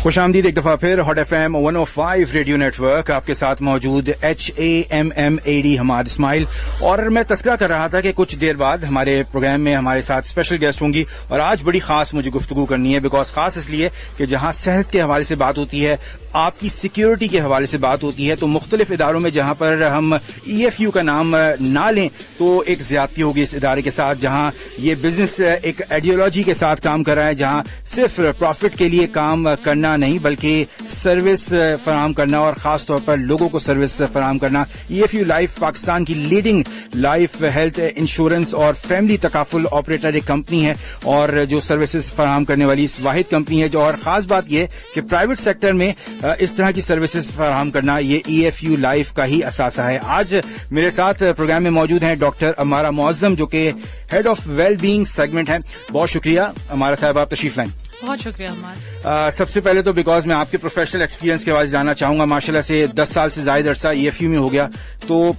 खुशामदीद एक दफा फिर हॉट FM 105 रेडियो नेटवर्क आपके साथ मौजूद HAMMAD हमाद इस्माइल। और मैं तस्करा कर रहा था कि कुछ देर बाद हमारे प्रोग्राम में हमारे साथ स्पेशल गेस्ट होंगी और आज बड़ी खास मुझे गुफ्तगू करनी है। बिकॉज खास इसलिए कि जहां सेहत के हवाले से बात होती है, आपकी सिक्योरिटी के हवाले से बात होती है, तो मुख्तलिफ इदारों में जहां पर हम EFU का नाम ना लें तो एक ज्यादती होगी इस इदारे के साथ। जहां ये बिजनेस एक आइडियोलॉजी के साथ काम कर रहा है, जहां सिर्फ प्रॉफिट के लिए काम करना नहीं बल्कि सर्विस फराहम करना और खास तौर पर लोगों को सर्विस फराहम करना। EFU लाइफ पाकिस्तान की लीडिंग लाइफ हेल्थ इंश्योरेंस और फैमिली तकाफुल ऑपरेटर एक कंपनी है और जो सर्विसेज फराहम करने वाली इस वाहिद कंपनी है। जो और खास बात यह कि प्राइवेट सेक्टर में इस तरह की सर्विसेज फराहम करना ये EFU लाइफ का ही असासा है। आज मेरे साथ प्रोग्राम में मौजूद हैं डॉक्टर अमारा मुअज्जम जो कि head of well being segment हैं। बहुत शुक्रिया अमारा साहब, आप तशरीफ लाएं। बहुत शुक्रिया अमार। सबसे पहले तो बिकॉज मैं आपके प्रोफेशनल एक्सपीरियंस के बारे में जानना चाहूंगा। माशाल्लाह से 10 साल से ज्यादा अरसा EFU में हो गया, तो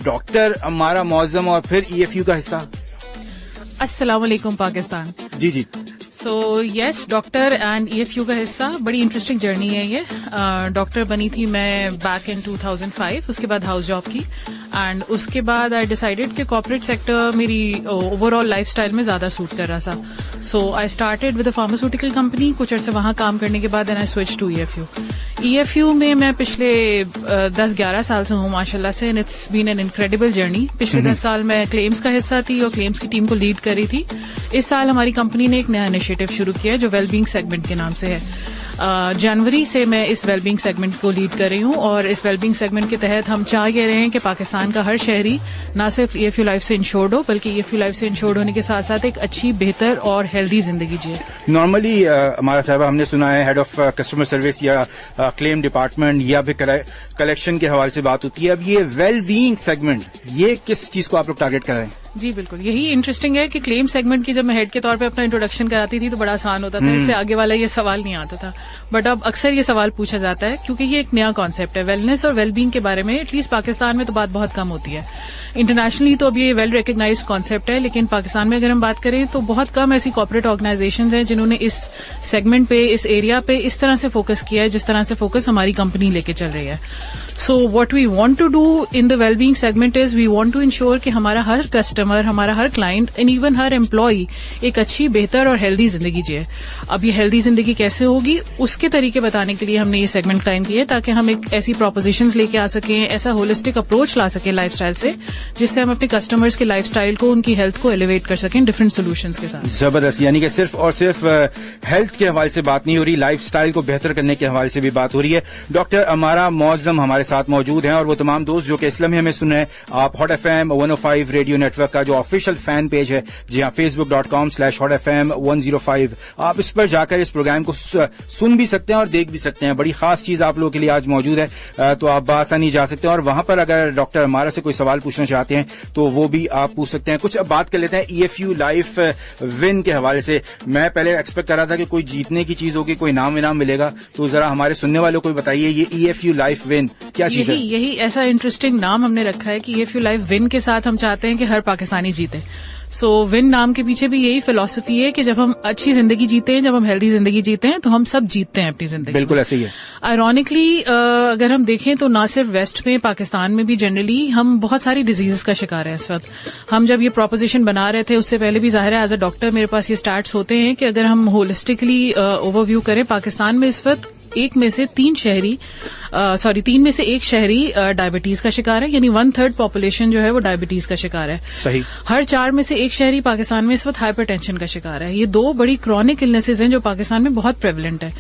डॉक्टर अमारा मुअज्जम और फिर EFU का हिस्सा। अस्सलाम वालेकुम पाकिस्तान। जी जी। So yes, doctor and EFU का हिस्सा। बड़ी इंटरेस्टिंग जर्नी है ये। डॉक्टर बनी थी मैं बैक इन 2005, उसके बाद हाउस जॉब की एंड उसके बाद आई डिसाइडेड कि कॉर्पोरेट सेक्टर मेरी ओवरऑल लाइफस्टाइल में ज्यादा सूट कर रहा था। So I started with a pharmaceutical company. कुछ अर्से वहां काम करने के बाद then I switch to EFU में मैं पिछले 10-11 साल से हूँ माशाल्लाह से, and it's been an incredible journey. पिछले 10 साल मैं क्लेम्स का हिस्सा थी और क्लेम्स की टीम को लीड कर रही थी। इस साल हमारी कंपनी ने एक नया इनिशिएटिव शुरू किया है जो वेलबींग सेगमेंट के नाम से है। जनवरी से मैं इस वेलबींग सेगमेंट को लीड कर रही हूँ और इस वेलबींग सेगमेंट के तहत हम चाह कह रहे हैं कि पाकिस्तान का हर शहरी न सिर्फ EFU लाइफ से इंश्योर्ड हो बल्कि EFU लाइफ से इंश्योर्ड होने के साथ साथ एक अच्छी, बेहतर और हेल्दी जिंदगी जिए। नॉर्मली हमारा साहब हमने सुना है हेड ऑफ कस्टमर सर्विस या क्लेम डिपार्टमेंट या फिर कलेक्शन के हवाले से बात होती है। अब ये वेल बीइंग सेगमेंट, ये किस चीज को आप लोग टारगेट कर रहे हैं? जी बिल्कुल, यही इंटरेस्टिंग है कि क्लेम सेगमेंट की जब मैं हेड के तौर पे अपना इंट्रोडक्शन कराती थी तो बड़ा आसान होता था, इससे आगे वाला ये सवाल नहीं आता था। बट अब अक्सर ये सवाल पूछा जाता है क्योंकि ये एक नया कॉन्सेप्ट है। वेलनेस और वेलबींग के बारे में एटलीस्ट पाकिस्तान में तो बात बहुत कम होती है। इंटरनेशनली तो अब ये वेल रिकग्नाइज कॉन्सेप्ट है, लेकिन पाकिस्तान में अगर हम बात करें तो बहुत कम ऐसी कॉर्पोरेट ऑर्गेनाइजेशंस हैं जिन्होंने इस सेगमेंट पे, इस एरिया पे इस तरह से फोकस किया है जिस तरह से फोकस हमारी कंपनी लेके चल रही है। So what we want to do in the wellbeing segment is we want to ensure कि हमारा हर कस्टमर, हमारा हर क्लाइंट एंड इवन हर एम्प्लॉय एक अच्छी, बेहतर और हेल्दी जिंदगी जिए। अब ये हेल्दी जिंदगी कैसे होगी उसके तरीके बताने के लिए हमने ये सेगमेंट कायम किया है ताकि हम एक ऐसी प्रोपोजिशंस लेके आ सकें, ऐसा होलिस्टिक अप्रोच ला सकें लाइफस्टाइल से जिससे हम अपने कस्टमर्स के लाइफस्टाइल को, उनकी हेल्थ को एलिवेट कर सकें डिफरेंट सॉल्यूशंस के साथ। जबरदस्त, यानी कि सिर्फ और सिर्फ हेल्थ के हवाले से बात नहीं हो रही, लाइफस्टाइल को बेहतर करने के हवाले से भी बात हो रही है। डॉक्टर अमारा मुअज्जम हमारे साथ मौजूद हैं और वो तमाम दोस्त जो कि इस लम्हे हमें सुन रहे हैं, आप हॉट FM 105 रेडियो नेटवर्क का जो ऑफिशियल फैन पेज है, जी हाँ, facebook.com/hotfm105, आप इस पर जाकर इस प्रोग्राम को सुन भी सकते हैं और देख भी सकते हैं। बड़ी खास चीज आप लोगों के लिए आज मौजूद है, तो आप बासानी जा सकते हैं और वहां पर अगर डॉक्टर अमारा से कोई सवाल पूछना चाहते हैं तो वो भी आप पूछ सकते हैं। कुछ अब बात कर लेते हैं EFU लाइफ विन के हवाले से। मैं पहले एक्सपेक्ट कर रहा था कि कोई जीतने की चीज होगी, कोई इनाम मिलेगा, तो जरा हमारे सुनने वालों को बताइए ये EFU लाइफ विन क्या चीज है? यही ऐसा इंटरेस्टिंग नाम हमने रखा है कि EFU लाइफ विन के साथ हम चाहते हैं कि हर पाकिस्तानी जीते। सो विन नाम के पीछे भी यही फिलॉसफी है कि जब हम अच्छी जिंदगी जीते हैं, जब हम हेल्दी जिंदगी जीते हैं तो हम सब जीतते हैं अपनी जिंदगी। बिल्कुल ऐसे ही है। आयरॉनिकली अगर हम देखें तो ना सिर्फ वेस्ट में, पाकिस्तान में भी जनरली हम बहुत सारी डिजीजेस का शिकार हैं इस वक्त। हम जब ये प्रोपोजिशन बना रहे थे उससे पहले भी जाहिर है एज अ डॉक्टर मेरे पास ये स्टैट्स होते हैं कि अगर हम होलिस्टिकली ओवरव्यू करें, पाकिस्तान में इस वक्त 3 में से 1 शहरी डायबिटीज का शिकार है, यानी 1/3 पॉपुलेशन जो है वो डायबिटीज का शिकार है। सही। हर 4 में से 1 शहरी पाकिस्तान में इस वक्त हाइपरटेंशन का शिकार है। ये 2 बड़ी क्रॉनिक इलनेसेस हैं जो पाकिस्तान में बहुत प्रेवलेंट है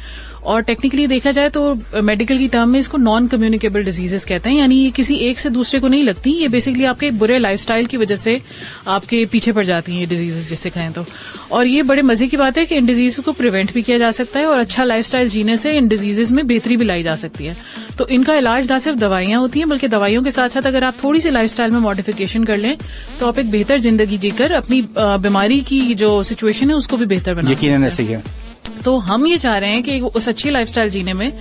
और टेक्निकली देखा जाए तो मेडिकल की टर्म में इसको नॉन कम्युनिकेबल डिजीजेस कहते हैं, यानी ये किसी एक से दूसरे को नहीं लगती, ये बेसिकली आपके एक बुरे लाइफस्टाइल की वजह से आपके पीछे पड़ जाती हैं ये डिजीजेस जिससे कहें तो। और ये बड़े मजे की बात है कि इन डिजीज को प्रिवेंट भी किया जा सकता है और अच्छा लाइफस्टाइल जीने से इन डिजीजेस में बेहतरी भी लाई जा सकती है। तो इनका इलाज ना सिर्फ दवाइयां होती हैं बल्कि दवाइयों के साथ साथ अगर आप थोड़ी सी लाइफस्टाइल में मॉडिफिकेशन कर लें तो आप एक बेहतर जिंदगी जीकर अपनी बीमारी की जो सिचुएशन है उसको भी बेहतर बना सकते हैं। यकीनन ऐसे ही है। तो हम ये चाह रहे हैं कि उस अच्छी लाइफस्टाइल जीने में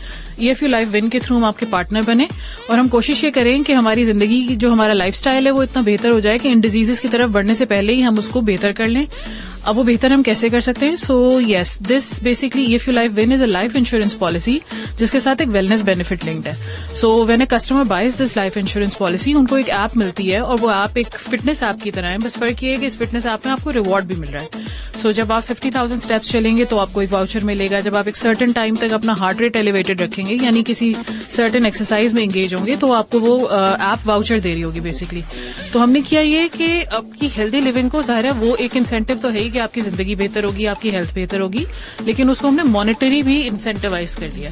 EFU लाइफ विन के थ्रू हम आपके पार्टनर बने और हम कोशिश ये करें कि हमारी जिंदगी की जो हमारा लाइफस्टाइल है वो इतना बेहतर हो जाए कि इन डिजीजेस की तरफ बढ़ने से पहले ही हम उसको बेहतर कर लें। अब वो बेहतर हम कैसे कर सकते हैं? So yes, this basically EFU life win is a life insurance policy जिसके साथ एक वेलनेस बेनिफिट लिंक्ड है. So when a customer buys this life insurance policy, उनको एक ऐप मिलती है और वो ऐप एक फिटनेस ऐप की तरह है. बस फर्क ये है कि इस फिटनेस ऐप में आपको रिवॉर्ड भी मिल रहा है. सो जब आप 50,000 स्टेप्स चलेंगे तो आपको एक वाउचर मिलेगा. जब आप एक सर्टेन टाइम तक अपना हार्ट रेट एलिवेटेड रखेंगे, यानी किसी सर्टेन एक्सरसाइज में एंगेज होंगे, तो आपको वो ऐप वाउचर दे रही होगी बेसिकली. तो हमने किया ये कि आपकी हेल्दी लिविंग को, जाहिर है वो एक इंसेंटिव तो है ही कि आपकी जिंदगी बेहतर होगी, आपकी हेल्थ बेहतर होगी, लेकिन उसको हमने मॉनेटरी भी इंसेंटिवाइज कर दिया.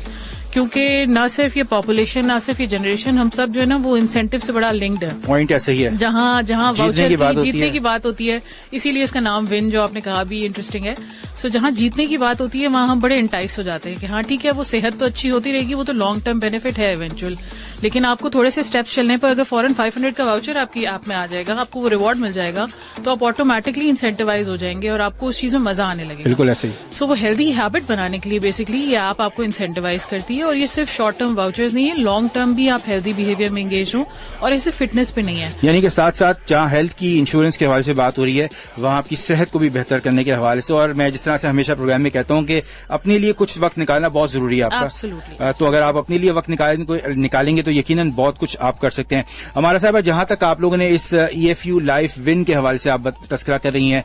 क्योंकि ना सिर्फ ये पॉपुलेशन, ना सिर्फ ये जनरेशन, हम सब जो है ना वो इंसेंटिव से बड़ा लिंक्ड है. पॉइंट ऐसे ही है. जहाँ वाउचर जीतने की की बात होती है, इसीलिए इसका नाम विन जो आपने कहा भी इंटरेस्टिंग है. सो जहाँ जीतने की बात होती है वहां हम बड़े इंटाइस हो जाते हैं कि हाँ ठीक है, वो सेहत तो अच्छी होती रहेगी, वो तो लॉन्ग टर्म बेनिफिट है इवेंचुअल, लेकिन आपको थोड़े से स्टेप्स चलने पर अगर फॉरन 500 का वाउचर आपकी ऐप में आ जाएगा, आपको वो रिवॉर्ड मिल जाएगा, तो आप ऑटोमेटिकली इंसेंटिवाइज हो जाएंगे और आपको उस चीज में मजा आने लगेगा. बिल्कुल ऐसे ही. सो वो हेल्दी हैबिट बनाने के लिए बेसिकली ये ऐप आपको इंसेंटिवाइज करती है. और ये सिर्फ शॉर्ट टर्म वाउचर्स नहीं है, लॉन्ग टर्म भी आप हेल्दी बिहेवियर में एंगेज हो. और ऐसे फिटनेस पे नहीं है, यानी कि साथ साथ जहाँ हेल्थ की इंश्योरेंस के हवाले से बात हो रही है, वहाँ आपकी सेहत को भी बेहतर करने के हवाले से. और मैं जिस तरह से हमेशा प्रोग्राम में कहता हूँ कि अपने लिए कुछ वक्त निकालना बहुत जरूरी है आपका. Absolutely. तो अगर आप अपने लिए वक्त निकालेंगे तो यकीनन बहुत कुछ आप कर सकते हैं. हमारा साहब, जहां तक आप लोगों ने इस EFU लाइफ विन के हवाले से आप तस्करा कर रही हैं,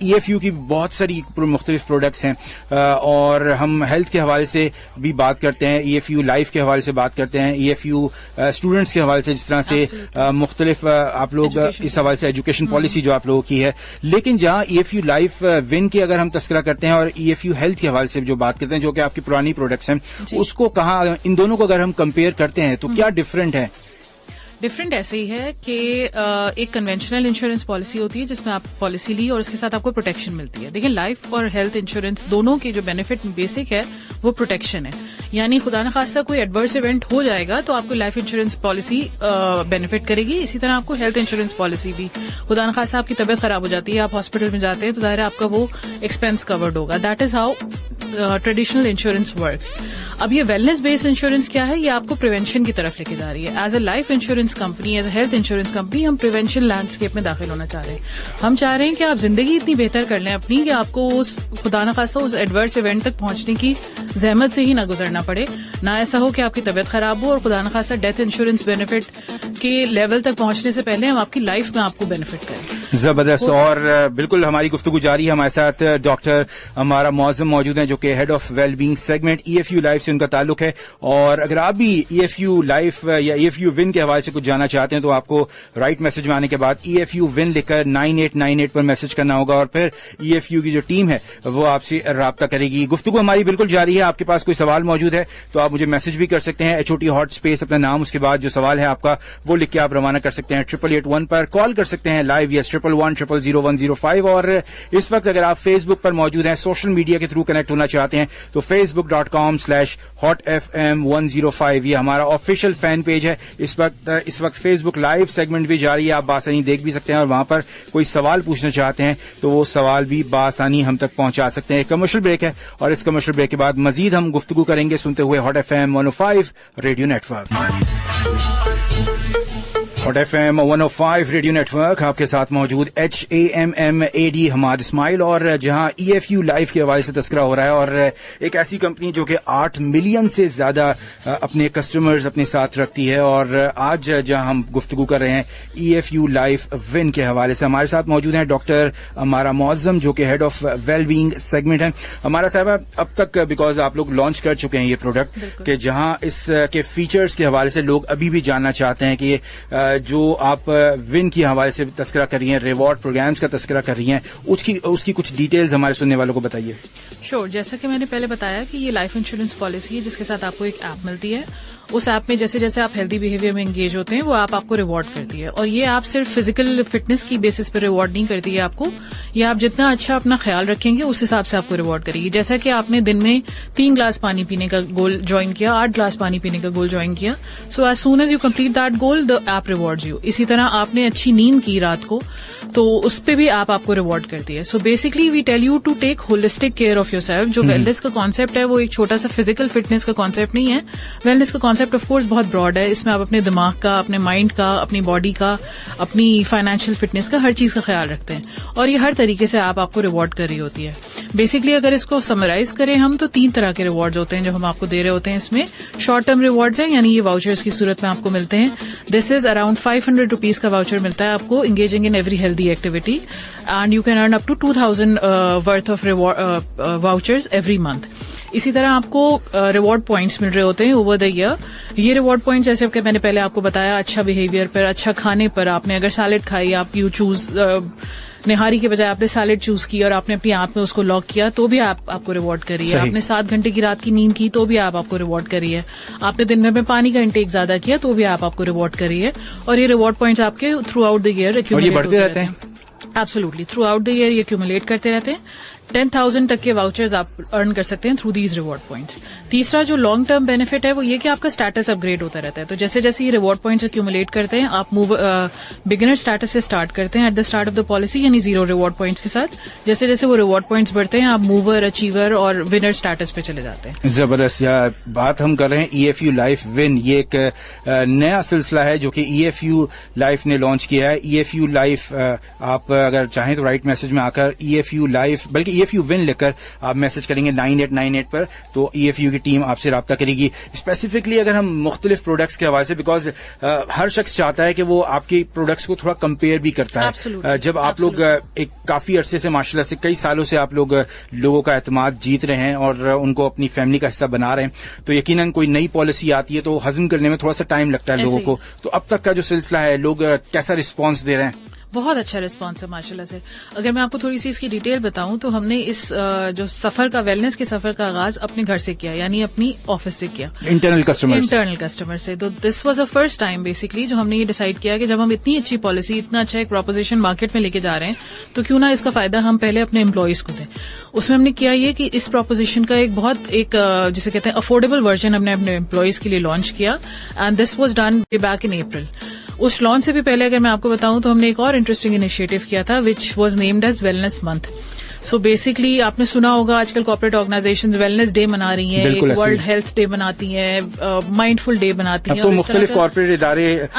EFU की बहुत सारी मुख्तलिफ प्रोडक्ट्स हैं और हम हेल्थ के हवाले से भी बात करते हैं, EFU लाइफ के हवाले से बात करते हैं, EFU स्टूडेंट्स के हवाले से, जिस तरह से मुख्तलिफ आप लोग इस हवाले से एजुकेशन पॉलिसी जो आप लोगों की है. लेकिन जहां EFU लाइफ विन की अगर हम तस्करा करते हैं और EFU हेल्थ के हवाले से जो बात करते हैं, जो कि आपकी पुरानी प्रोडक्ट्स हैं, उसको कहाँ, इन दोनों को अगर हम कंपेयर करते हैं तो क्या डिफरेंट है? डिफरेंट ऐसे ही है कि एक कन्वेंशनल इंश्योरेंस पॉलिसी होती है जिसमें आप पॉलिसी ली और उसके साथ आपको प्रोटेक्शन मिलती है. देखिए, लाइफ और हेल्थ इंश्योरेंस दोनों के जो बेनिफिट बेसिक है वो प्रोटेक्शन है. यानी खुदा न खास्ता कोई एडवर्स इवेंट हो जाएगा तो आपको लाइफ इंश्योरेंस पॉलिसी बेनिफिट करेगी. इसी तरह आपको हेल्थ इंश्योरेंस पॉलिसी भी, खुदा न खास्ता आपकी तबीयत खराब हो जाती है, आप हॉस्पिटल में जाते हैं, तो जाहिर है आपका वो एक्सपेंस कवर्ड होगा. That is how traditional insurance works. अब ये वेलनेस बेस्ड इंश्योरेंस क्या है? ये आपको प्रिवेंशन की तरफ लेके जा रही है. As a life insurance company, as a health insurance company, हम प्रिवेंशन लैंडस्केप में दाखिल होना चाह रहे हैं. हम चाह रहे हैं कि आप जिंदगी इतनी बेहतर कर लें अपनी कि आपको उस खुदा न खास्ता उस एडवर्स इवेंट तक पहुंचने की जहमत से ही ना गुजरना पड़े. ना ऐसा हो कि आपकी तबीयत खराब हो और खुदा न खास्ता डेथ इंश्योरेंस बेनिफिट के लेवल तक पहुंचने से पहले हम आपकी लाइफ में आपको बेनिफिट करें. जबरदस्त. और बिल्कुल हमारी गुफ्तगू जारी है. हमारे साथ डॉक्टर हमारा मौजम मौजूद हैं, जो कि head of wellbeing segment EFU life से उनका ताल्लुक है. और अगर आप भी EFU लाइफ या EFU विन के हवाले से कुछ जानना चाहते हैं तो आपको राइट मैसेज में आने के बाद EFU विन लिखकर 9898 पर मैसेज करना होगा और फिर EFU की जो टीम है वो आपसे राब्ता करेगी. गुफ्तगू हमारी बिल्कुल जारी है. आपके पास कोई सवाल मौजूद है तो आप मुझे मैसेज भी कर सकते हैं. HOT हॉट स्पेस अपना नाम, उसके बाद जो सवाल है आपका वो लिख के आप रवाना कर सकते हैं. 8881 पर कॉल कर सकते हैं लाइव, या 111000105. और इस वक्त अगर आप फेसबुक पर मौजूद हैं, सोशल मीडिया के थ्रू कनेक्ट होना चाहते हैं, तो facebook.com/hotfm105 ये हमारा ऑफिशियल फैन पेज है. इस वक्त फेसबुक लाइव सेगमेंट भी जारी है, आप बासानी देख भी सकते हैं. और वहां पर कोई सवाल पूछना चाहते हैं तो वो सवाल भी बासानी हम तक पहुंचा सकते हैं. कमर्शियल ब्रेक है और इस कमर्शियल ब्रेक के बाद मजीद हम गुफ्तगू करेंगे, सुनते हुए hot FM 105 radio network. Hot FM 105 radio network आपके साथ मौजूद HAMMAD हमाद इस्माइल. और जहां EFU लाइफ के हवाले से तस्करा हो रहा है और एक ऐसी कंपनी जो कि 8 मिलियन से ज्यादा अपने कस्टमर्स अपने साथ रखती है. और आज जहां हम गुफ्तगू कर रहे हैं EFU लाइफ विन के हवाले से, हमारे साथ मौजूद हैं डॉक्टर हमारा मौजम, जो कि हेड ऑफ वेलबींग सेगमेंट है. हमारा साहब, अब तक बिकॉज आप लोग लॉन्च कर चुके हैं ये प्रोडक्ट, कि जहां इसके फीचर्स के हवाले से लोग अभी भी जानना चाहते हैं कि जो आप विन की हवाले से तस्करा कर रही हैं, रिवॉर्ड प्रोग्राम्स का तस्करा कर रही हैं, उसकी कुछ डिटेल्स हमारे सुनने वालों को बताइए. श्योर. जैसा कि मैंने पहले बताया कि ये लाइफ इंश्योरेंस पॉलिसी है जिसके साथ आपको एक ऐप मिलती है. उस ऐप में जैसे जैसे आप हेल्दी बिहेवियर में एंगेज होते हैं वो ऐप आपको रिवॉर्ड करती है. और ये ऐप सिर्फ फिजिकल फिटनेस की बेसिस पर रिवॉर्ड नहीं करती है आपको, ये आप जितना अच्छा अपना ख्याल रखेंगे उस हिसाब से आपको रिवॉर्ड करेगी. जैसा कि आपने दिन में 3 ग्लास पानी पीने का गोल ज्वाइन किया, 8 ग्लास पानी पीने का गोल ज्वाइन किया, so as soon as you complete that goal the app rewards you. इसी तरह आपने अच्छी नींद की रात को तो उस पर भी ऐप आपको रिवॉर्ड करती है. So basically we tell you to take holistic care of yourself. जो वेलनेस का कॉन्सेप्ट है वो एक छोटा सा फिजिकल फिटनेस का कॉन्सेप्ट नहीं है. वेलनेस का कॉन्सेप्ट ऑफ कोर्स बहुत ब्रॉड है। इसमें आप अपने दिमाग का, अपने माइंड का, अपनी बॉडी का, अपनी फाइनेंशियल फिटनेस का, हर चीज का ख्याल रखते हैं और ये हर तरीके से आपको रिवॉर्ड कर रही होती है। बेसिकली अगर इसको समराइज करें हम तो 3 तरह के रिवॉर्ड्स होते हैं जो हम आपको दे रहे होते हैं। इसमें शॉर्ट टर्म रिवॉर्ड्स हैं, यानी ये वाउचर्स की सूरत में आपको मिलते हैं। दिस इज अराउंड 500 रुपीज का वाउचर मिलता है आपको engaging in every healthy activity and you can earn up to 2000 worth of vouchers every month. इसी तरह आपको रिवॉर्ड पॉइंट्स मिल रहे होते हैं ओवर द ईयर। ये रिवॉर्ड पॉइंट्स जैसे कि मैंने पहले आपको बताया, अच्छा बिहेवियर पर, अच्छा खाने पर, आपने अगर सैलेड खाई, आप यू चूज निहारी के बजाय आपने सैलेड चूज की और आपने अपनी ऐप में उसको लॉक किया तो भी आपको रिवॉर्ड करी है। आपने 7 घंटे की रात की नींद की तो भी आपको रिवॉर्ड करी है। आपने दिन में पानी का इंटेक ज्यादा किया तो भी आपको रिवॉर्ड करी है। और ये रिवॉर्ड पॉइंट्स आपके through out the year accumulate बढ़ते रहते हैं। Absolutely through out the year ये एक्यूमुलेट करते रहते हैं। 10,000 तक के वाउचर्स आप अर्न कर सकते हैं थ्रू दीज रिवॉर्ड पॉइंट्स। तीसरा जो लॉन्ग टर्म बेनिफिट है वो ये कि आपका स्टेटस अपग्रेड होता रहता है। तो जैसे जैसे ये रिवॉर्ड पॉइंट्स एक्यूमुलेट करते हैं, आप बिगिनर स्टेटस से स्टार्ट करते हैं at the start of the policy, यानी 0 रिवॉर्ड पॉइंट्स के साथ। जैसे जैसे वो रिवॉर्ड पॉइंट्स बढ़ते हैं, आप मूवर, अचीवर और विनर स्टेटस पे चले जाते हैं। जबरदस्त। यार बात हम कर रहे हैं EFU लाइफ विन। ये एक नया सिलसिला है जो कि EFU लाइफ ने लॉन्च किया है। EFU लाइफ आप अगर चाहें तो राइट मैसेज में आकर EFU लाइफ, बल्कि EFU विन लिखकर आप मैसेज करेंगे 9898 पर, तो EFU की टीम आपसे राब्ता करेगी। स्पेसिफिकली अगर हम मुख्तलिफ प्रोडक्ट्स के हवाले से, बिकॉज हर शख्स चाहता है कि वो आपकी प्रोडक्ट्स को थोड़ा कंपेयर भी करता है। जब आप लोग एक काफी अरसे से, माशाल्लाह से कई सालों से आप लोगों का एतमाद जीत रहे हैं और उनको अपनी फैमिली का हिस्सा बना रहे हैं, तो यकीनन कोई नई पॉलिसी आती है तो हजम करने में थोड़ा सा टाइम लगता है लोगों को। तो अब तक का जो सिलसिला है, लोग कैसा रिस्पॉन्स दे रहे हैं? बहुत अच्छा रिस्पांस है माशाल्लाह से। अगर मैं आपको थोड़ी सी इसकी डिटेल बताऊं तो हमने इस जो सफर का, वेलनेस के सफर का आगाज अपने घर से किया, यानी अपनी ऑफिस से किया, इंटरनल कस्टमर से। तो this was a first time basically जो हमने ये डिसाइड किया कि जब हम इतनी अच्छी पॉलिसी, इतना अच्छा एक प्रोपोजिशन मार्केट में लेके जा रहे हैं तो क्यों ना इसका फायदा हम पहले अपने एम्प्लॉयज को दें। उसमें हमने किया ये कि इस प्रोपोजिशन का एक जिसे कहते हैं अफोर्डेबल वर्जन हमने अपने एम्प्लॉयज के लिए लॉन्च किया and this was done back in April. उस लॉन्च से भी पहले अगर मैं आपको बताऊं तो हमने एक और इंटरेस्टिंग इनिशिएटिव किया था which was named as wellness month. So basically आपने सुना होगा आजकल कॉर्पोरेट ऑर्गेनाइजेशंस वेलनेस डे मना रही हैं, एक वर्ल्ड हेल्थ डे बनाती हैं, माइंडफुल डे बनाती हैं। तो मुख्तलिफ कॉर्पोरेट इदारे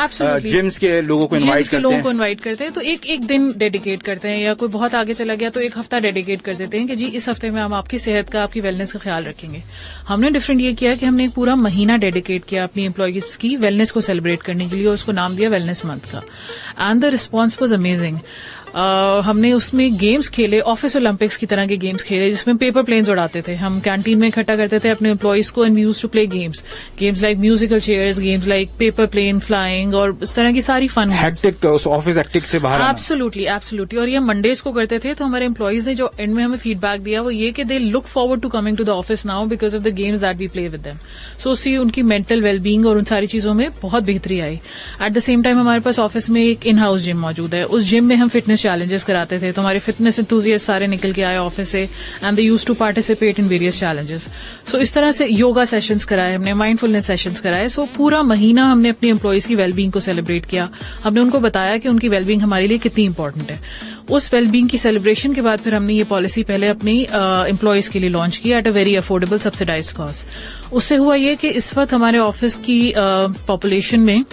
जिम्स के लोगों को इनवाइट करते हैं तो एक दिन डेडिकेट करते हैं, या कोई बहुत आगे चला गया तो एक हफ्ता डेडिकेट कर देते हैं कि जी इस हफ्ते में हम आपकी सेहत का, आपकी वेलनेस का ख्याल रखेंगे। हमने डिफरेंट ये किया कि हमने एक पूरा महीना डेडिकेट किया अपनी एम्प्लॉयज की वेलनेस को सेलिब्रेट करने के लिए, उसको नाम दिया वेलनेस मंथ का and the response was amazing. हमने उसमें गेम्स खेले, ऑफिस ओलंपिक्स की तरह के गेम्स खेले जिसमें पेपर प्लेन्स उड़ाते थे। हम कैंटीन में इकट्ठा करते थे अपने एम्प्लॉयज को and we used to play games like musical chairs, games like paper plane, flying और इस तरह की सारी फन ऑफिस एक्टिक से बाहर। एब्सोल्युटली। और ये मंडेज को करते थे। तो हमारे एम्प्लॉयज ने जो एंड में हमें फीडबैक दिया वो ये कि they look forward to coming to the office now because of the games that we play with them. So उससे उनकी मेंटल वेलबींग और उन सारी चीजों में बहुत बेहतरी आई। एट द सेम टाइम हमारे पास ऑफिस में एक इन हाउस जिम मौजूद है। उस जिम में हम फिटनेस चैलेंजेस कराते थे, तो हमारे फिटनेस एंथुसियास्ट सारे निकल के आए ऑफिस से and they used to participate in various challenges. So इस तरह से योगा सेशंस कराए हमने, माइंडफुलनेस सेशंस कराए। सो पूरा महीना हमने अपनी एम्प्लॉयज की वेलबींग को सेलिब्रेट किया। हमने उनको बताया कि उनकी वेलबींग हमारे लिए कितनी इंपॉर्टेंट है। उस वेलबींग की सेलिब्रेशन के बाद फिर हमने ये पॉलिसी पहले अपनी एम्प्लॉयज के लिए लॉन्च की at a very affordable subsidize cost. उससे हुआ ये कि इस वक्त हमारे ऑफिस की पॉपुलेशन में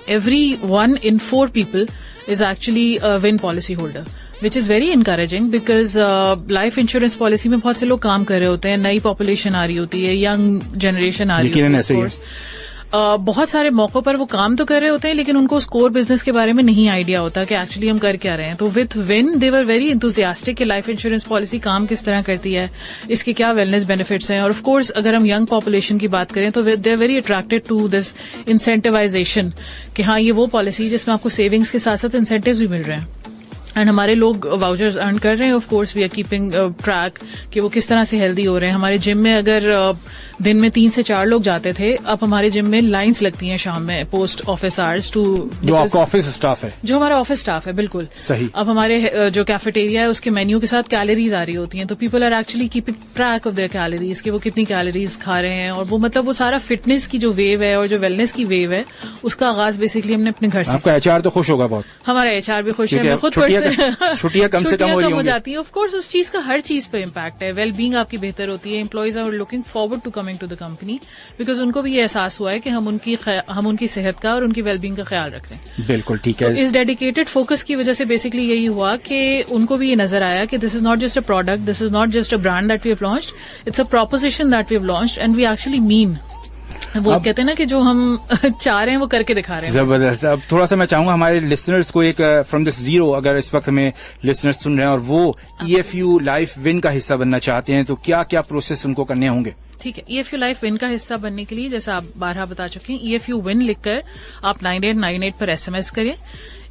every 1 in 4 people is actually a WIN policy holder, which is very encouraging because life insurance policy में बहुत से लोग काम कर रहे होते हैं, नई पॉपुलेशन आ रही होती है, यंग जनरेशन आ रही होती है। बहुत सारे मौकों पर वो काम तो कर रहे होते हैं लेकिन उनको उस कोर बिजनेस के बारे में नहीं आइडिया होता कि एक्चुअली हम कर क्या रहे हैं। तो with win they were very enthusiastic कि लाइफ इंश्योरेंस पॉलिसी काम किस तरह करती है, इसके क्या वेलनेस बेनिफिट्स हैं। और ऑफ कोर्स अगर हम यंग पॉपुलेशन की बात करें तो they are very attracted to this incentivization कि हाँ ये वो पॉलिसी जिसमें आपको सेविंग्स के साथ साथ इंसेंटिव्स भी मिल रहे हैं। एंड हमारे लोग वाउचर्स अर्न कर रहे हैं। Of course we are keeping track कि वो किस तरह से हेल्दी हो रहे हैं। हमारे जिम में अगर दिन में 3 से 4 लोग जाते थे, अब हमारे जिम में लाइंस लगती हैं शाम में पोस्ट ऑफिस आवर्स टू जो आपका ऑफिस स्टाफ है, जो हमारा ऑफिस स्टाफ है। बिल्कुल सही। अब हमारे जो कैफेटेरिया है उसके मेन्यू के साथ कैलोरीज आ रही होती हैं, तो people are actually keeping track of their calories कि वो कितनी कैलोरीज खा रहे हैं। और वो मतलब वो सारा फिटनेस की जो वेव है और जो वेलनेस की वेव है उसका आगाज बेसिकली हमने अपने घर से। आपका HR तो खुश होगा बहुत। हमारा HR भी खुश है। मैं खुद छुट्टियां कम से कम हो जाती है। ऑफ कोर्स उस चीज का हर चीज पे इम्पैक्ट है। वेल बीइंग आपकी बेहतर होती है। Employees are looking forward to coming to the company because उनको भी ये एहसास हुआ है कि हम उनकी सेहत का और उनकी वेलबींग का ख्याल रख रहे हैं। बिल्कुल ठीक है। तो इस डेडिकेटेड फोकस की वजह से बेसिकली यही हुआ कि उनको भी ये नजर आया कि this is not just a product, this is not just a brand that we have launched, it's a proposition that we have launched and we actually mean. वो कहते हैं ना कि जो हम चाह रहे हैं वो करके दिखा रहे हैं। जबरदस्त। अब थोड़ा सा मैं चाहूंगा हमारे लिसनर्स को एक फ्रॉम दिस जीरो, अगर इस वक्त हमें लिसनर्स सुन रहे हैं और वो EFU लाइफ विन का हिस्सा बनना चाहते हैं तो क्या क्या प्रोसेस उनको करने होंगे? ठीक है, EFU लाइफ विन का हिस्सा बनने के लिए जैसे आप 12 बता चुके हैं, EFU विन लिखकर आप 9898 पर SMS करें।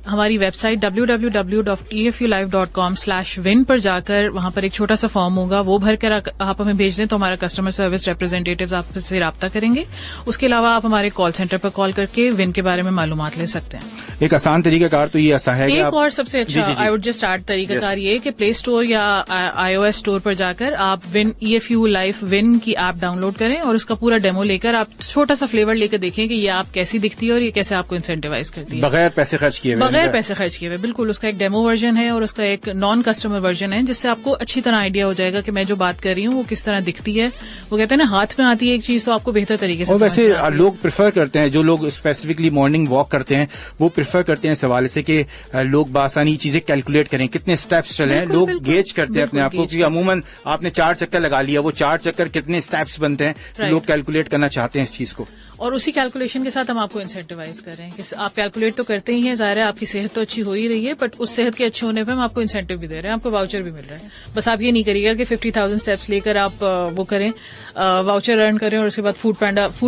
हमारी वेबसाइट www.efulife.com/win पर जाकर वहां पर एक छोटा सा फॉर्म होगा, वो भरकर आप हमें भेज दें तो हमारा कस्टमर सर्विस रिप्रेजेंटेटिव्स आपसे राब्ता करेंगे। उसके अलावा आप हमारे कॉल सेंटर पर कॉल करके विन के बारे में मालूमात ले सकते हैं। एक आसान तरीकाकार तो ये ऐसा है कि एक और सबसे अच्छा आई वुड जस्ट स्टार्ट तरीकाकार ये कि प्ले स्टोर या iOS स्टोर पर जाकर आप विन EFU लाइफ विन की ऐप डाउनलोड करें और उसका पूरा डेमो लेकर आप छोटा सा फ्लेवर लेकर देखें कि ये आप कैसी दिखती है और ये कैसे आपको इंसेंटिवाइज करती है बगैर पैसे खर्च किए हुए। बगैर पैसे खर्च किए हुए, बिल्कुल। उसका एक डेमो वर्जन है और उसका एक नॉन कस्टमर वर्जन है जिससे आपको अच्छी तरह आइडिया हो जाएगा कि मैं जो बात कर रही हूँ वो किस तरह दिखती है। वो कहते हैं ना हाथ में आती है एक चीज तो आपको बेहतर तरीके से। और वैसे लोग प्रेफर करते हैं, जो लोग स्पेसिफिकली मॉर्निंग वॉक करते हैं वो प्रेफर करते हैं इस हवाले से कि लोग बासानी चीजें कैलकुलेट करें, कितने स्टेप्स चले हैं। लोग गेज करते हैं अपने आप को, क्योंकि अमूमन आपने 4 चक्कर लगा लिया, वो 4 चक्कर कितने स्टेप्स बनते हैं, तो लोग कैलकुलेट करना चाहते हैं इस चीज को। और उसी कैलकुलेशन के साथ हम आपको इंसेंटिवाइज कर रहे हैं कि आप कैलकुलेट तो करते ही हैं, जाहिर है आपकी सेहत तो अच्छी हो ही रही है, बट उस सेहत के अच्छे होने पे हम आपको इंसेंटिव भी दे रहे हैं, आपको वाउचर भी मिल रहा है। बस आप ये नहीं करिएगा कि 50,000 स्टेप्स लेकर आप वो करें, वाउचर अर्न करें और उसके बाद फूड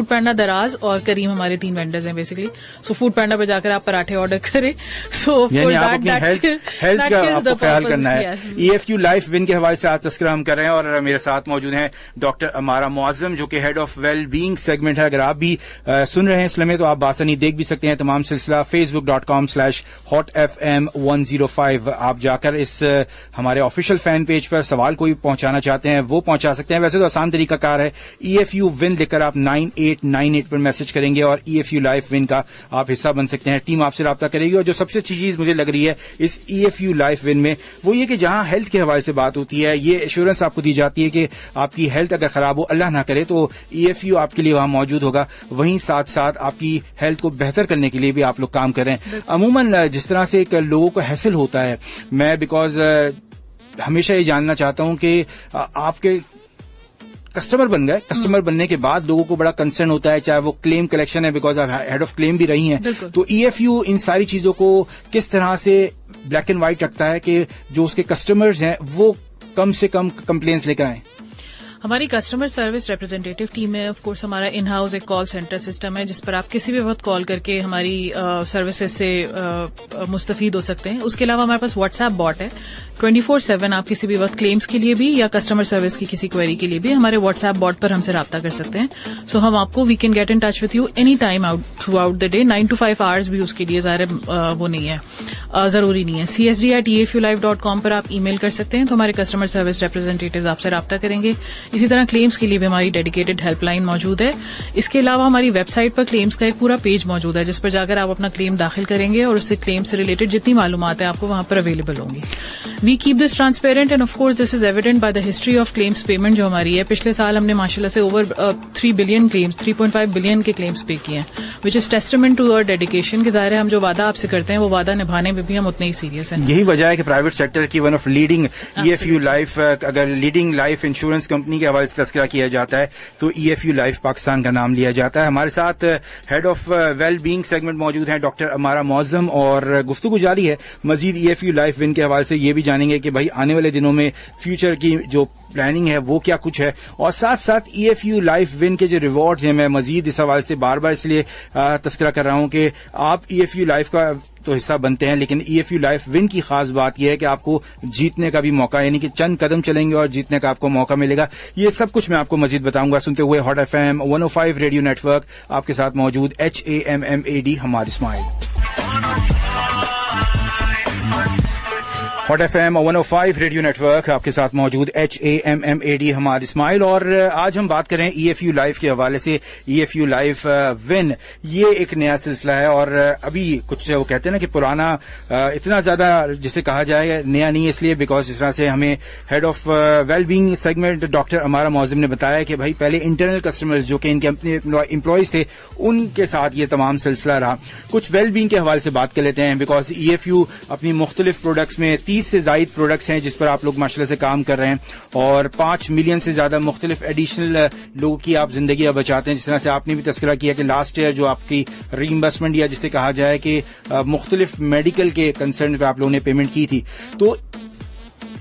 पैंडा दराज और करीम हमारे 3 वेंडर्स हैं बेसिकली। सो फूड पैंडा पर जाकर आप पराठे ऑर्डर करें। सो हेल्थ का आपको ख्याल करना है। EFU लाइफ विन के हवाले से आज तस्करा हम कर रहे हैं और मेरे साथ मौजूद हैं डॉक्टर अमारा मुअज्जम जो कि head of well being segment है। अगर आप भी सुन रहे हैं इस लम्हे तो आप बासानी देख भी सकते हैं तमाम सिलसिला facebook.com/hotfm105। आप जाकर इस हमारे ऑफिशियल फैन पेज पर सवाल कोई पहुंचाना चाहते हैं वो पहुंचा सकते हैं। वैसे तो आसान तरीका कार है, EFU विन लिखकर आप 9898 पर मैसेज करेंगे और EFU लाइफ विन का आप हिस्सा बन सकते हैं। टीम आपसे राब्ता करेगी। और जो सबसे अच्छी चीज मुझे लग रही है इस EFU लाइफ विन में वो ये कि जहां हेल्थ के हवाले से बात होती है, ये एश्योरेंस आपको दी जाती है कि आपकी हेल्थ अगर खराब हो, अल्लाह ना करे, तो EFU आपके लिए वहां मौजूद होगा। वहीं साथ साथ आपकी हेल्थ को बेहतर करने के लिए भी आप लोग काम कर रहे हैं। अमूमन जिस तरह से लोगों को हैसल होता है, मैं बिकॉज हमेशा ये जानना चाहता हूं कि आपके कस्टमर बन गए, कस्टमर बनने के बाद लोगों को बड़ा कंसर्न होता है, चाहे वो क्लेम कलेक्शन है, बिकॉज आप हेड ऑफ क्लेम भी रही हैं, तो EFU इन सारी चीजों को किस तरह से ब्लैक एंड व्हाइट रखता है कि जो उसके कस्टमर्स हैं वो कम से कम कंप्लेंट्स लेकर आए? हमारी कस्टमर सर्विस रिप्रेजेंटेटिव टीम है। ऑफ कोर्स हमारा इन हाउस एक कॉल सेंटर सिस्टम है जिस पर आप किसी भी वक्त कॉल करके हमारी सर्विसेज से मुस्तफीद हो सकते हैं। उसके अलावा हमारे पास व्हाट्सएप बॉट है 24/7। आप किसी भी वक्त क्लेम्स के लिए भी या कस्टमर सर्विस की किसी क्वेरी के लिए भी हमारे व्हाट्सएप बॉट पर हमसे राब्ता कर सकते हैं। सो हम आपको we can get in touch with you any time out throughout the day. 9 to 5 hours भी उसके लिए ज़ाहिर वो नहीं है, जरूरी नहीं है। CSD@EFUlife.com पर आप ईमेल कर सकते हैं तो हमारे कस्टमर सर्विस रिप्रेजेंटेटिव्स आपसे राब्ता करेंगे। इसी तरह क्लेम्स के लिए भी हमारी डेडिकेटेड हेल्पलाइन मौजूद है। इसके अलावा हमारी वेबसाइट पर क्लेम्स का एक पूरा पेज मौजूद है जिस पर जाकर आप अपना क्लेम दाखिल करेंगे और उससे क्लेम से रिलेटेड जितनी मालूमात है आपको वहां पर अवेलेबल होंगी। We keep this transparent and of course this is evident by the history of claims payment जो हमारी है। पिछले साल हमने माशाल्लाह से ओवर 3 बिलियन क्लेम्स, 3.5 बिलियन के क्लेम्स पे किए हैं, which is testament to our dedication कि ज़ाहिर है हम जो वादा आपसे करते हैं वो वादा निभाने में भी हम उतने ही सीरियस हैं। यही वजह है कि प्राइवेट सेक्टर की one of leading EFU life, अगर लीडिंग लाइफ इंश्योरेंस कंपनी के हवाले से तस्करा किया जाता है तो EFU लाइफ पाकिस्तान का नाम लिया जाता है। हमारे साथ head of well being segment मौजूद हैं डॉक्टर अमारा मुअज्जम और गुफ्तगू जारी है। मजीद EFU लाइफ विन के हवाले से ये भी जानेंगे कि भाई आने वाले दिनों में फ्यूचर की जो प्लानिंग है वो क्या कुछ है, और साथ साथ EFU लाइफ विन के जो रिवॉर्ड्स हैं, मैं मजीद इस हवाले से बार बार इसलिए तस्करा कर रहा हूं कि आप EFU लाइफ का तो हिस्सा बनते हैं, लेकिन EFU लाइफ विन की खास बात यह है कि आपको जीतने का भी मौका, यानी कि चंद कदम चलेंगे और जीतने का आपको मौका मिलेगा। ये सब कुछ मैं आपको मजीद बताऊंगा। सुनते हुए हॉट FM 105 रेडियो नेटवर्क, आपके साथ मौजूद HAMMAD Hammad Ismail. Hot FM 105 radio network आपके साथ मौजूद HAMMAD हमाद इस्माइल। और आज हम बात करें EFU लाइफ के हवाले से। EFU लाइफ विन ये एक नया सिलसिला है और अभी कुछ वो कहते हैं ना कि पुराना इतना ज्यादा जिसे कहा जाए नया नहीं, इसलिए बिकॉज इस तरह से हमें head of wellbeing segment doctor अमारा मौजिम ने बताया कि भाई पहले इंटरनल कस्टमर्स जो कि इनके अपने एम्प्लॉयज थे उनके साथ ये तमाम सिलसिला रहा। कुछ वेलबींग के हवाले से बात कर लेते हैं बिकॉज EFU अपनी मुख्तलिफ प्रोडक्ट्स में 30 से ज्यादा प्रोडक्ट्स हैं जिस पर आप लोग माशाल्लाह से काम कर रहे हैं और 5 मिलियन से ज्यादा मुख्तलिफ एडिशनल लोगों की आप जिंदगी बचाते हैं। जिस तरह से आपने भी तस्करा किया कि लास्ट ईयर जो आपकी रीइंबर्समेंट या जिसे कहा जाए कि मुख्तलिफ मेडिकल के कंसर्न पे आप लोगों ने पेमेंट की थी, तो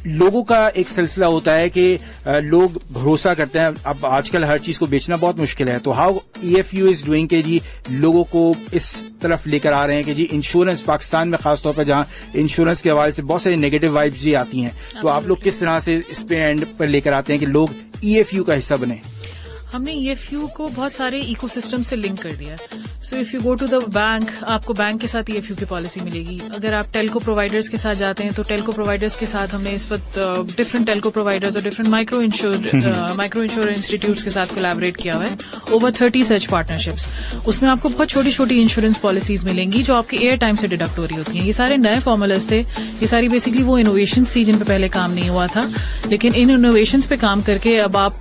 लोगों का एक सिलसिला होता है कि लोग भरोसा करते हैं। अब आजकल हर चीज को बेचना बहुत मुश्किल है, तो हाउ EFU इज डूइंग के जी लोगों को इस तरफ लेकर आ रहे हैं कि जी इंश्योरेंस पाकिस्तान में खासतौर पर जहां इंश्योरेंस के हवाले से बहुत सारी नेगेटिव वाइब्स भी आती हैं, तो आप लोग किस तरह से इस पे एंड पर लेकर आते हैं कि लोग EFU का हिस्सा बने? हमने EFU को बहुत सारे इकोसिस्टम से लिंक कर दिया है। So if you go to the bank, आपको बैंक के साथ EFU की पॉलिसी मिलेगी। अगर आप टेलको प्रोवाइडर्स के साथ जाते हैं तो टेलको प्रोवाइडर्स के साथ हमने इस वक्त डिफरेंट टेलको प्रोवाइडर्स और डिफरेंट माइक्रो इंश्योर इंस्टीट्यूट्स के साथ कोलैबोरेट किया हुआ है। ओवर 30 सच पार्टनरशिप्स। उसमें आपको बहुत छोटी छोटी इंश्योरेंस पॉलिसीज मिलेंगी जो आपके एयर टाइम से डिडक्ट हो रही होती हैं। ये सारे नए फॉर्मूलाज थे, ये सारी बेसिकली वो इनोवेशन थी जिन पर पहले काम नहीं हुआ था, लेकिन इन इनोवेशन पे काम करके अब आप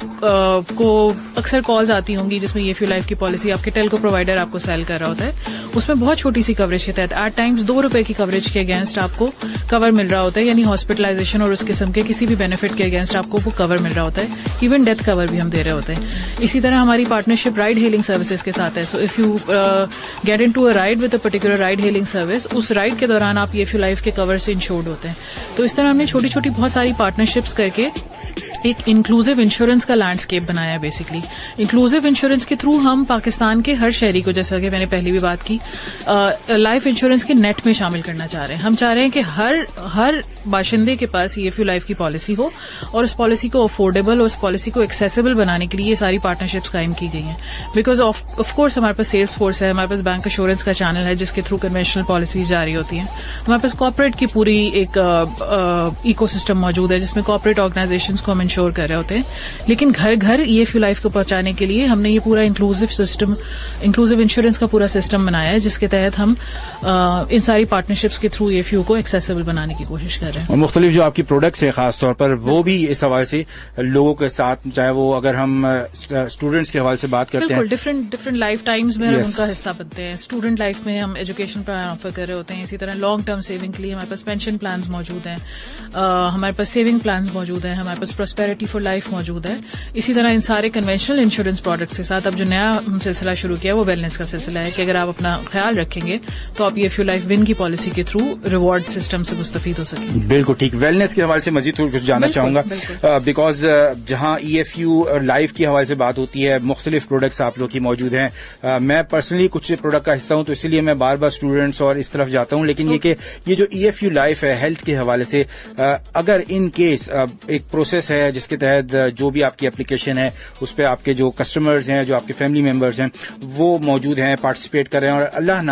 को अक्सर कॉल्स आती होंगी जिसमें EFU लाइफ की पॉलिसी आपके टेलको प्रोवाइडर आपको सेल कर रहा होता है। उसमें बहुत छोटी सी कवरेज के तहत एट टाइम्स ₹2 की कवरेज के अगेंस्ट आपको कवर मिल रहा होता है, यानी हॉस्पिटलाइजेशन और उस किस्म के किसी भी बेनिफिट के अगेंस्ट आपको वो कवर मिल रहा होता है। इवन डेथ कवर भी हम दे रहे होते हैं। इसी तरह हमारी पार्टनरशिप राइड हेलिंग सर्विसेज के साथ है। So if you get into a ride with a particular ride hailing service, उस राइड के दौरान आप EFU लाइफ के कवर से इंश्योर्ड होते हैं। तो इस तरह हमने छोटी छोटी बहुत सारी पार्टनरशिप्स करके एक इंक्लूसिव इंश्योरेंस का लैंडस्केप बनाया है। बेसिकली इंक्लूसिव इंश्योरेंस के थ्रू हम पाकिस्तान के हर शहरी को, जैसा कि मैंने पहले भी बात की, लाइफ इंश्योरेंस के नेट में शामिल करना चाह रहे हैं। हम चाह रहे हैं कि हर बाशिंदे के पास EFU लाइफ की पॉलिसी हो और उस पॉलिसी को अफोर्डेबल और उस पॉलिसी को एक्सेसिबल बनाने के लिए ये सारी पार्टनरशिप्स कायम की गई हैं। बिकॉज ऑफ कोर्स हमारे पास सेल्स फोर्स है, हमारे पास बैंक एश्योरेंस का चैनल है जिसके थ्रू कन्वेंशनल पॉलिसीज जारी होती हैं, हमारे पास कॉर्पोरेट की पूरी एक इकोसिस्टम मौजूद है जिसमें कॉर्पोरेट ऑर्गेनाइजेशंस को हम इंश्योर कर रहे होते हैं। लेकिन घर घर EFU लाइफ को पहुंचाने के लिए हमने ये पूरा इंक्लूसिव इंश्योरेंस का पूरा सिस्टम बनाया है जिसके तहत हम इन सारी पार्टनरशिप्स के थ्रू EFU को एक्सेसिबल बनाने की कोशिश कर रहे हैं। और मुख्तलिफ जो आपकी प्रोडक्ट्स है खासतौर पर वो भी इस हवाले से लोगों के साथ, चाहे वो अगर हम स्टूडेंट्स के हवाले से बात करते हैं, डिफरेंट लाइफ टाइम्स में हम उनका हिस्सा बनते हैं। स्टूडेंट लाइफ में हम एजुकेशन प्लान ऑफर कर रहे होते हैं। इसी तरह लॉन्ग टर्म सेविंग के लिए हमारे पास पेंशन प्लान मौजूद हैं, हमारे पास सेविंग प्लान मौजूद हैं, हमारे पास प्रॉस्पेरिटी फॉर लाइफ मौजूद है। इसी तरह इन सारे कन्वेंशनल इंश्योरेंस प्रोडक्ट्स के साथ अब जो नया सिलसिला शुरू किया वो वेलनेस का सिलसिला है कि अगर आप अपना ख्याल रखेंगे तो आप EFU लाइफ विन की पॉलिसी के थ्रू रिवॉर्ड सिस्टम से मुस्तफीद हो सकेंगे। बिल्कुल ठीक। वेलनेस के हवाले से मजीद कुछ जानना चाहूंगा बिकॉज जहां EFU लाइफ की हवाले से बात होती है, मुख्तलिफ प्रोडक्ट्स आप लोग की मौजूद हैं। मैं पर्सनली कुछ प्रोडक्ट का हिस्सा हूं तो इसलिए मैं बार बार स्टूडेंट्स और इस तरफ जाता हूं, लेकिन ये जो EFU लाइफ है हेल्थ के हवाले से, अगर इन केस एक प्रोसेस है जिसके तहत जो भी आपकी एप्लीकेशन है उस पर आपके जो कस्टमर्स हैं, जो आपके फैमिली मेंबर्स हैं वो मौजूद हैं, पार्टिसिपेट कर रहे हैं और अल्लाह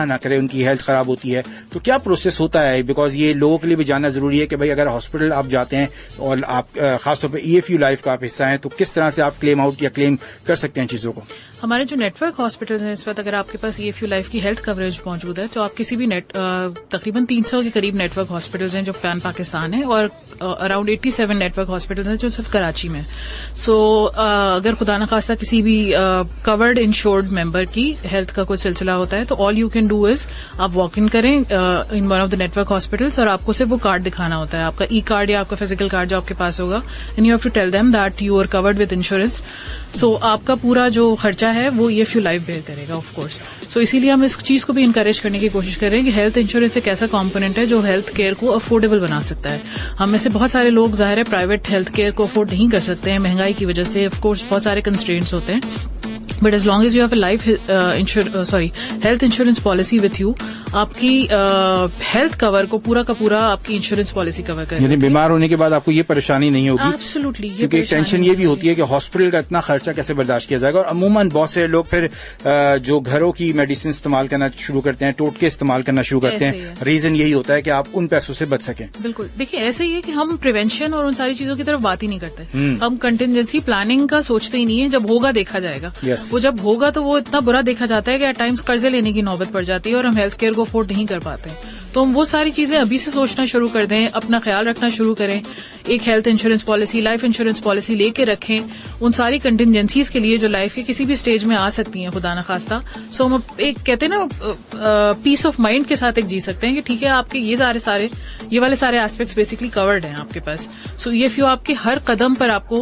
ना करे उनकी हेल्थ खराब होती है, तो क्या प्रोसेस होता है? बिकॉज ये लोगों के लिए भी जानना जरूरी है कि भाई अगर हॉस्पिटल आप जाते हैं और आप खासतौर पर EFU लाइफ का आप हिस्सा हैं तो किस तरह से आप क्लेम आउट या क्लेम कर सकते हैं चीजों को? हमारे जो नेटवर्क हॉस्पिटल्स हैं इस वक्त, अगर आपके पास EFU लाइफ की हेल्थ कवरेज मौजूद है तो आप किसी भी तकरीबन 300 के करीब नेटवर्क हॉस्पिटल्स हैं जो पैन पाकिस्तान है और अराउंड 87 नेटवर्क हॉस्पिटल्स हैं जो सिर्फ कराची में। सो अगर खुदा न खास्ता किसी भी कवर्ड इंश्योर्ड मेंबर की हेल्थ का कोई सिलसिला होता है तो all you can do is आप वॉक इन करें in one of the network hospitals और आपको सिर्फ वो कार्ड दिखाना होता है, आपका कार्ड या आपका फिजिकल कार्ड जो आपके पास होगा, and you have to tell them that you are covered with insurance. So आपका पूरा जो खर्चा है वो EFU लाइफ बेयर करेगा ऑफ कोर्स। सो इसीलिए हम इस चीज को भी इनकरेज करने की कोशिश कर रहे हैं कि हेल्थ इंश्योरेंस एक ऐसा कॉम्पोनेंट है जो हेल्थ केयर को अफोर्डेबल बना सकता है। हम में से बहुत सारे लोग जाहिर है प्राइवेट हेल्थ केयर को अफोर्ड नहीं कर सकते हैं महंगाई की वजह से, ऑफ कोर्स बहुत सारे कंस्ट्रेंट्स होते हैं। But as long as you have a life health insurance policy with you, आपकी हेल्थ कवर को पूरा का पूरा आपकी इंश्योरेंस पॉलिसी कवर करेगी। यानी बीमार होने के बाद आपको ये परेशानी नहीं होगी। एब्सोल्युटली। क्योंकि टेंशन ये भी होती है कि हॉस्पिटल का इतना खर्चा कैसे बर्दाश्त किया जाएगा। और अमूमन बहुत से लोग फिर जो घरों की मेडिसिन इस्तेमाल करना शुरू करते हैं, टोटके इस्तेमाल करना शुरू करते हैं। रीजन यही होता है कि आप उन पैसों से बच सकें। बिल्कुल। देखिए ऐसे ही है कि हम प्रिवेंशन और उन सारी चीजों की तरफ बात ही नहीं करते। हम कंटिजेंसी प्लानिंग का सोचते ही नहीं है। जब होगा देखा जाएगा। वो जब होगा तो वो इतना बुरा देखा जाता है कि एट टाइम्स कर्जे लेने की नौबत पड़ जाती है और हम हेल्थ केयर को अफोर्ड नहीं कर पाते। तो हम वो सारी चीजें अभी से सोचना शुरू कर दें, अपना ख्याल रखना शुरू करें, एक health insurance policy, life insurance policy लेके रखें उन सारी कंटिजेंसीज के लिए जो लाइफ के किसी भी स्टेज में आ सकती हैं, खुदा न खास्ता। सो हम एक कहते हैं ना पीस ऑफ माइंड के साथ एक जी सकते हैं कि ठीक है आपके ये वाले सारे एस्पेक्ट्स बेसिकली कवर्ड हैं आपके पास। सो ईएफयू आपके हर कदम पर आपको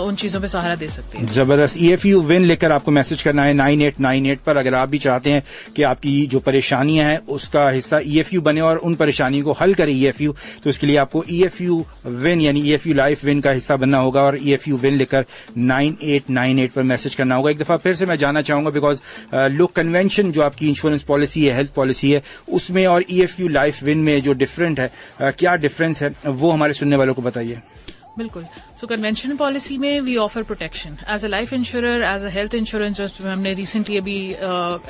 उन चीजों पे सहारा दे सकते हैं। जबरदस्त। ईएफयू विन लेकर आपको मैसेज करना है 9898 पर। अगर आप भी चाहते हैं कि आपकी जो परेशानियां हैं उसका हिस्सा ईएफयू बने और उन परेशानियों को हल करे ईएफयू, तो इसके लिए आपको ईएफयू विन यानी ईएफयू लाइफ विन का हिस्सा बनना होगा और ईएफयू विन लेकर 9898 पर मैसेज करना होगा। एक दफा फिर से मैं जानना चाहूंगा बिकॉज लोग कन्वेंशन जो आपकी इंश्योरेंस पॉलिसी है, हेल्थ पॉलिसी है, उसमें और ईएफयू लाइफ विन में जो डिफरेंट है, क्या डिफरेंस है वो हमारे सुनने वालों को बताइए। बिल्कुल। सो कन्वेंशनल पॉलिसी में we offer protection as a life insurer, as a health insurance. हमने रिसेंटली अभी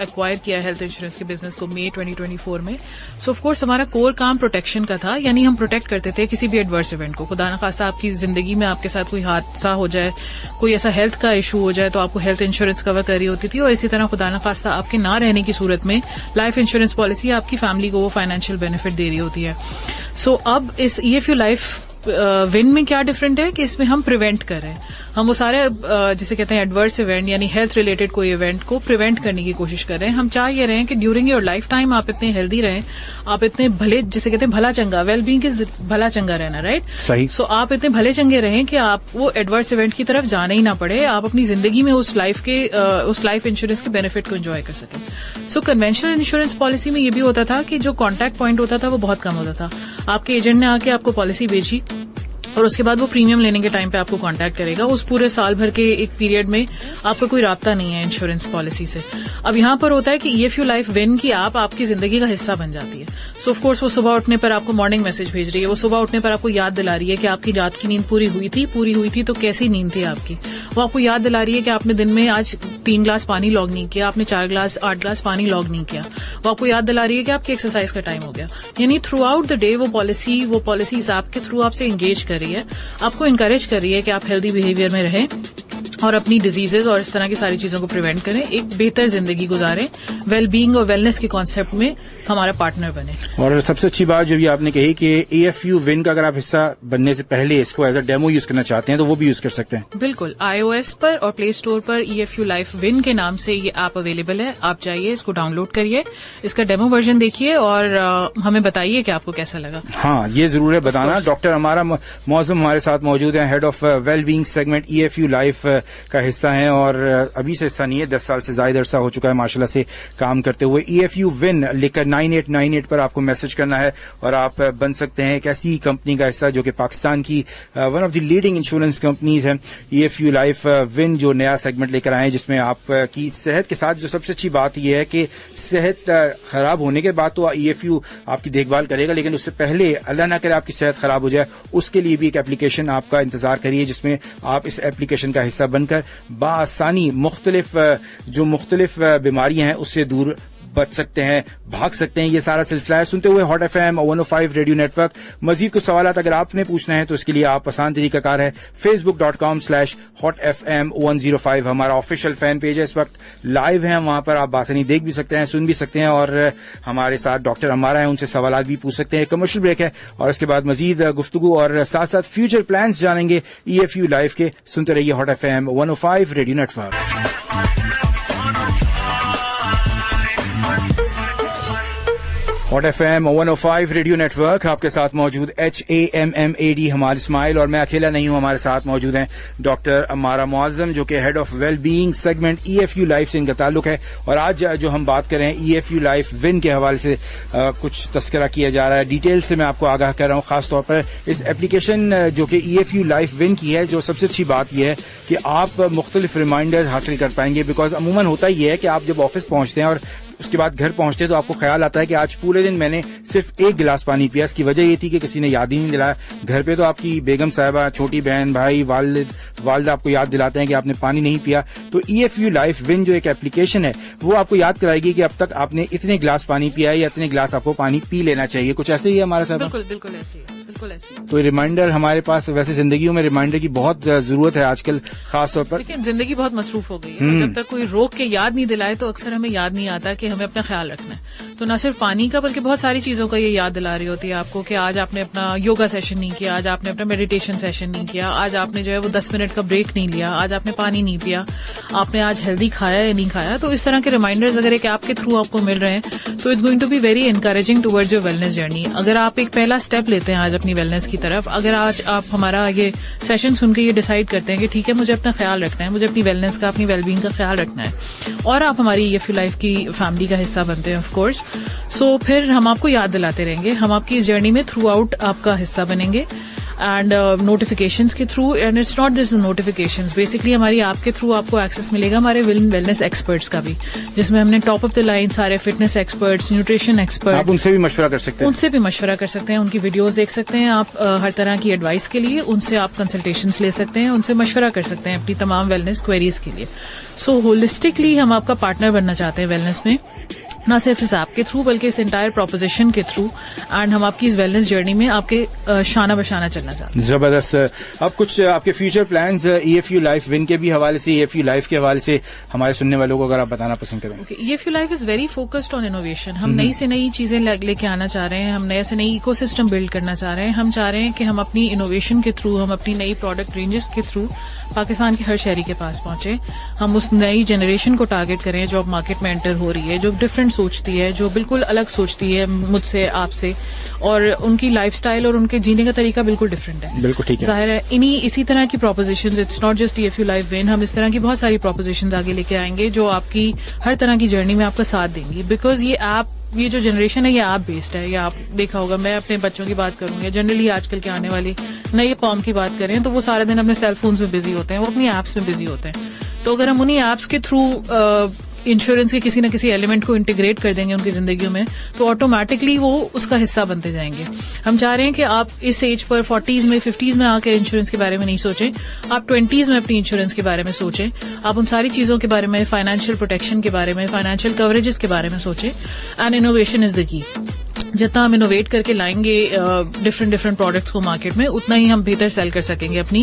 एक्वायर किया हेल्थ इंश्योरेंस के बिजनेस को मई 2024 में। सो ऑफ कोर्स हमारा कोर काम प्रोटेक्शन का था, यानी हम प्रोटेक्ट करते थे किसी भी एडवर्स इवेंट को। खुदा न खास्ता आपकी जिंदगी में आपके साथ कोई हादसा हो जाए, कोई ऐसा हेल्थ का इशू हो जाए तो आपको हेल्थ इंश्योरेंस कवर कर रही होती थी। और इसी तरह खुदा न खास्ता आपके ना रहने की सूरत में लाइफ इंश्योरेंस पॉलिसी आपकी फैमिली को वो फाइनेंशियल बेनिफिट दे रही होती है। सो अब इस ईएफयू लाइफ विन में क्या डिफरेंट है कि इसमें हम प्रिवेंट कर रहे हैं। हम वो सारे जिसे कहते हैं एडवर्स इवेंट यानी हेल्थ रिलेटेड कोई इवेंट को प्रिवेंट करने की कोशिश कर रहे हैं। हम चाह ये रहे हैं कि ड्यूरिंग योर लाइफ टाइम आप इतने हेल्दी रहें, आप इतने भले, जिसे कहते हैं भला चंगा, वेलबींग इज भला चंगा रहना, राइट? सही। सो आप इतने भले चंगे रहें कि आप वो एडवर्स इवेंट की तरफ जाना ही ना पड़े, आप अपनी जिंदगी में उस लाइफ इंश्योरेंस के बेनिफिट को एंजॉय कर सकें। सो कन्वेंशनल इंश्योरेंस पॉलिसी में ये भी होता था कि जो कॉन्टैक्ट पॉइंट होता था वो बहुत कम होता था। आपके एजेंट ने आके आपको पॉलिसी बेची और उसके बाद वो प्रीमियम लेने के टाइम पे आपको कांटेक्ट करेगा। उस पूरे साल भर के एक पीरियड में आपका कोई राब्ता नहीं है इंश्योरेंस पॉलिसी से। अब यहाँ पर होता है कि ईएफयू लाइफ विन की आप आपकी जिंदगी का हिस्सा बन जाती है। सो ऑफ कोर्स वो सुबह उठने पर आपको मॉर्निंग मैसेज भेज रही है, वो सुबह उठने पर आपको याद दिला रही है कि आपकी रात की नींद पूरी हुई थी तो कैसी नींद थी आपकी। वो आपको याद दिला रही है कि आपने दिन में आज 3 ग्लास पानी लॉग नहीं किया, आपने 8 ग्लास पानी लॉग नहीं किया। वो आपको याद दिला रही है कि आपकी एक्सरसाइज का टाइम हो गया। यानी थ्रू आउट द डे वो पॉलिसी इस ऐप के थ्रू आपसे एंगेज कर रही है, आपको इंकरेज कर रही है कि आप हेल्दी बिहेवियर में रहें और अपनी डिजीजेज और इस तरह की सारी चीजों को प्रिवेंट करें, एक बेहतर जिंदगी गुजारें, वेलबींग और वेलनेस के कॉन्सेप्ट में हमारा पार्टनर बने। और सबसे अच्छी बात जो भी आपने कही कि ईएफयू विन का अगर आप हिस्सा बनने से पहले इसको एज अ डेमो यूज करना चाहते हैं तो वो भी यूज कर सकते हैं। बिल्कुल। iOS पर और प्ले स्टोर पर ईएफयू लाइफ विन के नाम से ये ऐप अवेलेबल है। आप जाइए, इसको डाउनलोड करिए, इसका डेमो वर्जन देखिए और हमें बताइए कि आपको कैसा लगा। हाँ, ये जरूर है बताना। डॉक्टर हमारा मौजूद हमारे साथ मौजूद है, head of wellbeing segment, EFU life का हिस्सा है और अभी से हिस्सा नहीं है, 10 साल से ज्यादा अरसा हो चुका है माशाल्लाह से काम करते हुए। ईएफयू विन लेकर 9898 पर आपको मैसेज करना है और आप बन सकते हैं एक ऐसी कंपनी का हिस्सा जो कि पाकिस्तान की one of the leading insurance companies है। ईएफयू लाइफ विन जो नया सेगमेंट लेकर आए हैं जिसमें आपकी सेहत के साथ जो सबसे अच्छी बात यह है कि सेहत खराब होने के बाद तो ईएफयू आपकी देखभाल करेगा, लेकिन उससे पहले अल्लाह ना करे आपकी सेहत खराब हो जाए, उसके लिए भी एक एप्लीकेशन आपका इंतजार करिए जिसमें आप इस एप्लीकेशन का हिस्सा बनकर बासानी मुख्तलिफ बीमारियां हैं उससे दूर बच सकते हैं, भाग सकते हैं। ये सारा सिलसिला है। सुनते हुए हॉट एफएम 105 रेडियो नेटवर्क। मजीद कुछ सवाल अगर आपने पूछना है तो इसके लिए आप आसान तरीकाकार है facebook.com/hotfm105 हमारा ऑफिशियल फैन पेज है। इस वक्त लाइव है, वहां पर आप बासानी देख भी सकते हैं, सुन भी सकते हैं और हमारे साथ डॉक्टर हमारा है, उनसे सवाल भी पूछ सकते हैं। कमर्शियल ब्रेक है और इसके बाद मजीद गुफ्तगू और साथ साथ फ्यूचर प्लान्स जानेंगे ईएफयू लाइफ के। सुनते रहिए hot FM 105 radio network. Hot FM 105 radio network आपके साथ मौजूद HAMMAD हमाद इस्माइल, और मैं अकेला नहीं हूं, हमारे साथ मौजूद हैं डॉक्टर अमारा मुअज़्ज़म जो कि head of well being segment EFU life से इनका ताल्लुक है। और आज जो हम बात कर रहे हैं EFU लाइफ विन के हवाले से कुछ तस्करा किया जा रहा है। डिटेल से मैं आपको आगाह कर रहा हूं, खासतौर पर इस एप्लीकेशन जो कि EFU लाइफ विन की है। जो सबसे अच्छी बात यह है कि आप मुख्तलिफ रिमाइंडर हासिल कर पाएंगे, बिकॉज अमूमन होता ही है कि आप जब ऑफिस पहुंचते हैं और उसके बाद घर पहुंचते तो आपको ख्याल आता है कि आज पूरे दिन मैंने सिर्फ एक गिलास पानी पिया। इसकी वजह ये थी कि किसी ने याद ही नहीं दिलाया। घर पे तो आपकी बेगम साहिबा, छोटी बहन, भाई, वालिदा आपको याद दिलाते हैं कि आपने पानी नहीं पिया। तो EFU लाइफ विन जो एक एप्लीकेशन है वो आपको याद कराएगी कि अब तक आपने इतने गिलास पानी पिया है या इतने गिलास आपको पानी पी लेना चाहिए। कुछ ऐसे ही है हमारा साहब? बिल्कुल ऐसे ही है, बिल्कुल ऐसे ही। तो रिमाइंडर हमारे पास, वैसे जिंदगियों में रिमाइंडर की बहुत जरूरत है आजकल, खासतौर पर। लेकिन जिंदगी बहुत मसरूफ हो गई है, जब तक कोई रोक के याद नहीं दिलाए तो अक्सर हमें याद नहीं आता कि हमें अपना ख्याल रखना है। तो न सिर्फ पानी का बल्कि बहुत सारी चीजों का ये याद दिला रही होती है आपको कि आज आपने अपना योगा सेशन नहीं किया, आज आपने अपना मेडिटेशन सेशन नहीं किया, आज आपने जो है वो 10 मिनट का ब्रेक नहीं लिया, आज आपने पानी नहीं पिया, आपने आज हेल्दी खाया या नहीं खाया। तो इस तरह के रिमाइंडर्स अगर एक ऐप के थ्रू आपको मिल रहे हैं तो it's going to be very encouraging towards your wellness journey. अगर आप एक पहला स्टेप लेते हैं आज अपनी वेलनेस की तरफ, अगर आज आप हमारा ये सेशन सुन के ये डिसाइड करते हैं कि ठीक है मुझे अपना ख्याल रखना है, मुझे अपनी वेलनेस का, अपनी वेलबींग का ख्याल रखना है, और आप हमारी EFU लाइफ की फैमिली का हिस्सा बनते हैं ऑफ कोर्स, सो फिर हम आपको याद दिलाते रहेंगे, हम आपकी इस जर्नी में थ्रू आउट आपका हिस्सा बनेंगे। एंड नोटिफिकेशंस के through, and it's not just notifications, basically हमारी ऐप के थ्रू आपको एक्सेस मिलेगा हमारे वेलनेस एक्सपर्ट्स का भी, जिसमें हमने टॉप ऑफ द लाइन सारे फिटनेस एक्सपर्ट्स, न्यूट्रिशन एक्सपर्ट, आप उनसे भी मशवरा कर सकते हैं, उनकी वीडियोस देख सकते हैं आप हर तरह की एडवाइस के लिए, उनसे आप कंसल्टेशंस ले सकते हैं, उनसे मशवरा कर सकते हैं अपनी तमाम वेलनेस क्वेरीज के लिए। सो होलिस्टिकली हम आपका पार्टनर बनना चाहते हैं वेलनेस में, न सिर्फ इस ऐप के थ्रू बल्कि इस एंटायर प्रोपोजिशन के थ्रू, एंड हम आपकी इस वेलनेस जर्नी में आपके शाना बशाना चलना चाहते हैं। जबरदस्त। अब कुछ आपके future plans EFU life win के भी हवाले से, EFU लाइफ के हवाले से हमारे सुनने वालों को अगर आप बताना पसंद करें। EFU life is very focused on innovation. हम नई से नई चीजें लेके आना चाह रहे हैं, हम नए से नई इकोसिस्टम बिल्ड करना चाह रहे हैं। हम चाह रहे हैं कि हम अपनी इनोवेशन के थ्रू, हम अपनी नई प्रोडक्ट रेंजेस के थ्रू पाकिस्तान के हर शहरी के पास पहुंचे। हम उस नई जनरेशन को टारगेट करें जो अब मार्केट में एंटर हो रही है, जो डिफरेंट सोचती है, जो बिल्कुल अलग सोचती है मुझसे, आपसे, और उनकी लाइफस्टाइल और उनके जीने का तरीका बिल्कुल डिफरेंट है। बिल्कुल ठीक है। जाहिर है इसी तरह की propositions, it's not just EFU life win, हम इस तरह की बहुत सारी प्रोपोजिशंस आगे लेके आएंगे जो आपकी हर तरह की जर्नी में आपका साथ देंगी। बिकॉज ये जो जनरेशन है ये ऐप बेस्ड है। ये आप देखा होगा, मैं अपने बच्चों की बात करूं या जनरली आजकल के आने वाली नई कौम की बात करें तो वो सारा दिन अपने सेल फोन्स में बिजी होते हैं, वो अपनी एप्स में बिजी होते हैं। तो अगर हम उन्हीं एप्स के थ्रू इंश्योरेंस के किसी न किसी एलिमेंट को इंटीग्रेट कर देंगे उनकी जिंदगियों में तो ऑटोमेटिकली वो उसका हिस्सा बनते जाएंगे। हम चाह रहे हैं कि आप इस एज पर 40s में 50s में आकर इंश्योरेंस के बारे में नहीं सोचें, आप 20s में अपनी इंश्योरेंस के बारे में सोचें, आप उन सारी चीजों के बारे में, फाइनेंशियल प्रोटेक्शन के बारे में, फाइनेंशियल कवरेजेस के बारे में सोचें। And innovation is the key. जितना हम इनोवेट करके लाएंगे डिफरेंट प्रोडक्ट्स को मार्केट में, उतना ही हम बेहतर सेल कर सकेंगे अपनी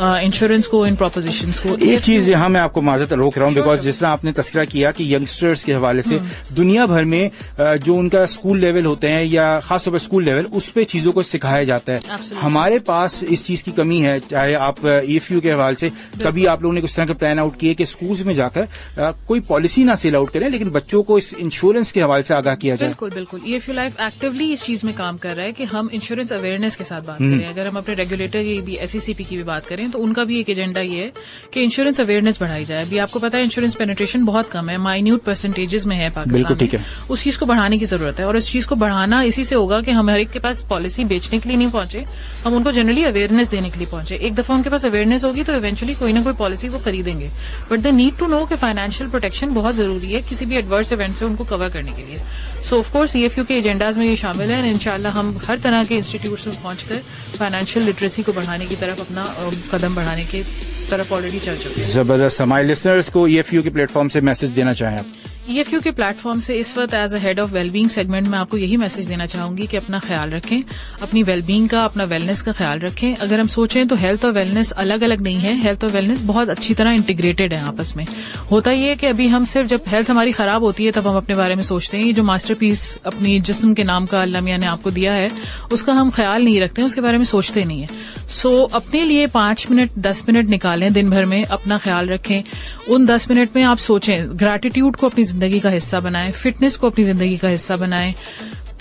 इंश्योरेंस को, इन प्रोपोजिशंस को। एक चीज यहाँ मैं आपको माजरत रोक रहा हूँ, बिकॉज जिस तरह आपने तस्करा किया कि यंगस्टर्स के हवाले से दुनिया भर में जो उनका स्कूल लेवल होते हैं या खासतौर पर स्कूल लेवल, उस पे चीजों को सिखाया जाता है। Absolutely. हमारे पास इस चीज की कमी है। चाहे आप EFU के हवाले से कभी आप लोगों ने कुछ तरह का प्लान आउट किए कि स्कूल्स में जाकर कोई पॉलिसी ना सेल आउट करें, लेकिन बच्चों को इस इंश्योरेंस के हवाले से आगाह किया जाए? बिल्कुल EFU लाइफ एक्टिवली इस चीज में काम कर रहा है कि हम इंश्योरेंस अवेयरनेस के साथ बात करें। अगर हम अपने रेगुलेटर की भी, SECP की भी बात करें तो उनका भी एक एजेंडा ये है कि इंश्योरेंस अवेयरनेस बढ़ाई जाए। अभी आपको पता है इंश्योरेंस पेनिट्रेशन बहुत कम है, माइन्यूट परसेंटेजेस में है पाकिस्तान में। ठीक है। उस चीज को बढ़ाने की जरूरत है, और उस चीज को बढ़ाना इसी से होगा कि हम हर एक के पास पॉलिसी बेचने के लिए नहीं पहुंचे, हम उनको जनरली अवेयरनेस देने के लिए पहुंचे। एक दफा उनके पास अवेयरनेस होगी तो इवेंचुअली कोई ना कोई पॉलिसी वो खरीदेंगे। But they need to know कि फाइनेंशियल प्रोटेक्शन बहुत जरूरी है किसी भी एडवर्स इवेंट से उनको कवर करने के लिए। सो ऑफ कोर्स EFU के एजेंडाज में ये शामिल है। इंशाल्लाह हम हर तरह के इंस्टीट्यूट्स में पहुंचकर फाइनेंशियल लिटरेसी को बढ़ाने की तरफ अपना कदम बढ़ाने की तरफ ऑलरेडी चल चुके हैं। जबरदस्त। हमारे लिसनर्स को EFU के प्लेटफॉर्म से मैसेज देना चाहें आप? EFU के प्लेटफॉर्म से इस वक्त as a head of wellbeing segment में आपको यही मैसेज देना चाहूंगी कि अपना ख्याल रखें, अपनी वेलबींग का, अपना वेलनेस का ख्याल रखें। अगर हम सोचें तो हेल्थ और वेलनेस अलग अलग नहीं है, हेल्थ और वेलनेस बहुत अच्छी तरह इंटीग्रेटेड है आपस में। होता यह है कि अभी हम सिर्फ जब हेल्थ हमारी खराब होती है तब हम अपने बारे में सोचते हैं। ये जो मास्टरपीस अपनी जिस्म के नाम का अल्लाह मियां ने आपको दिया है उसका हम ख्याल नहीं रखते हैं, उसके बारे में सोचते नहीं है। सो अपने लिए 5 मिनट 10 मिनट निकालें दिन भर में, अपना ख्याल रखें। उन 10 मिनट में आप सोचें, ग्रैटिट्यूड को अपनी जिंदगी का हिस्सा बनाएं, फिटनेस को अपनी जिंदगी का हिस्सा बनाएं,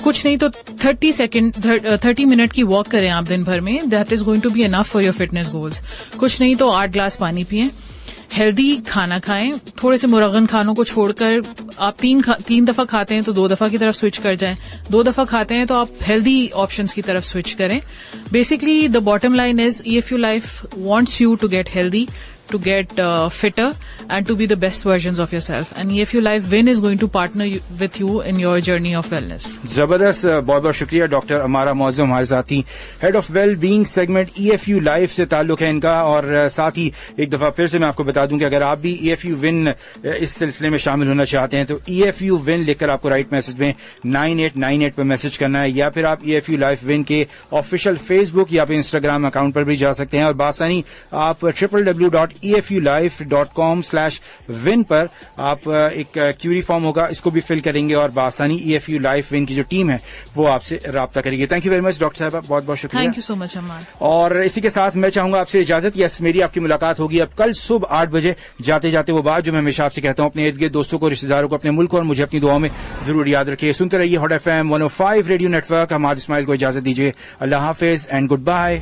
कुछ नहीं तो 30 मिनट की वॉक करें आप दिन भर में, that is going to be enough for your fitness goals. कुछ नहीं तो 8 ग्लास पानी पिएं, हेल्दी खाना खाएं, थोड़े से मुरगन खानों को छोड़कर आप 3 दफा खाते हैं तो 2 दफा की तरफ स्विच कर जाएं, 2 दफा खाते हैं तो आप हेल्दी ऑप्शंस की तरफ स्विच करें। Basically the bottom line is EFU life wants you to get healthy, to get fitter and to be the best versions of yourself, and EFU Life Win is going to partner with you in your journey of wellness. जबरदस्त, बहुत बहुत शुक्रिया doctor अमारा मौजूद हमारे साथ ही, head of well being segment EFU life से ताल्लुक है इनका। और साथ ही एक दफा फिर से मैं आपको बता दूं कि अगर आप भी EFU विन इस सिलसिले में शामिल होना चाहते हैं तो EFU विन लिखकर आपको राइट मैसेज में 9898 पर मैसेज करना है, या फिर आप EFU लाइफ विन के ऑफिशियल फेसबुक या फिर इंस्टाग्राम अकाउंट पर भी जा सकते हैं, और बासानी आप www.EFUlife.com/win पर आप एक क्यूरी फॉर्म होगा, इसको भी फिल करेंगे और बासानी EFU लाइफ विन की जो टीम है वो आपसे राब्ता करेगी। Thank you very much doctor साहब, बहुत बहुत शुक्रिया। थैंक यू सो मच अमर। और इसी के साथ मैं चाहूंगा आपसे इजाजत, यस मेरी आपकी मुलाकात होगी अब कल सुबह 8 बजे। जाते जाते वो बात जो मैं हमेशा आपसे कहता हूं, अपने इर्द गिर्द दोस्तों को, रिश्तेदारों को, अपने मुल्क को और मुझे अपनी दुआओं में जरूर याद रखिए। सुनते रहिए hot FM 105 radio network. Hammad Ismail को इजाजत दीजिए, अल्लाह हाफिज एंड गुड बाय।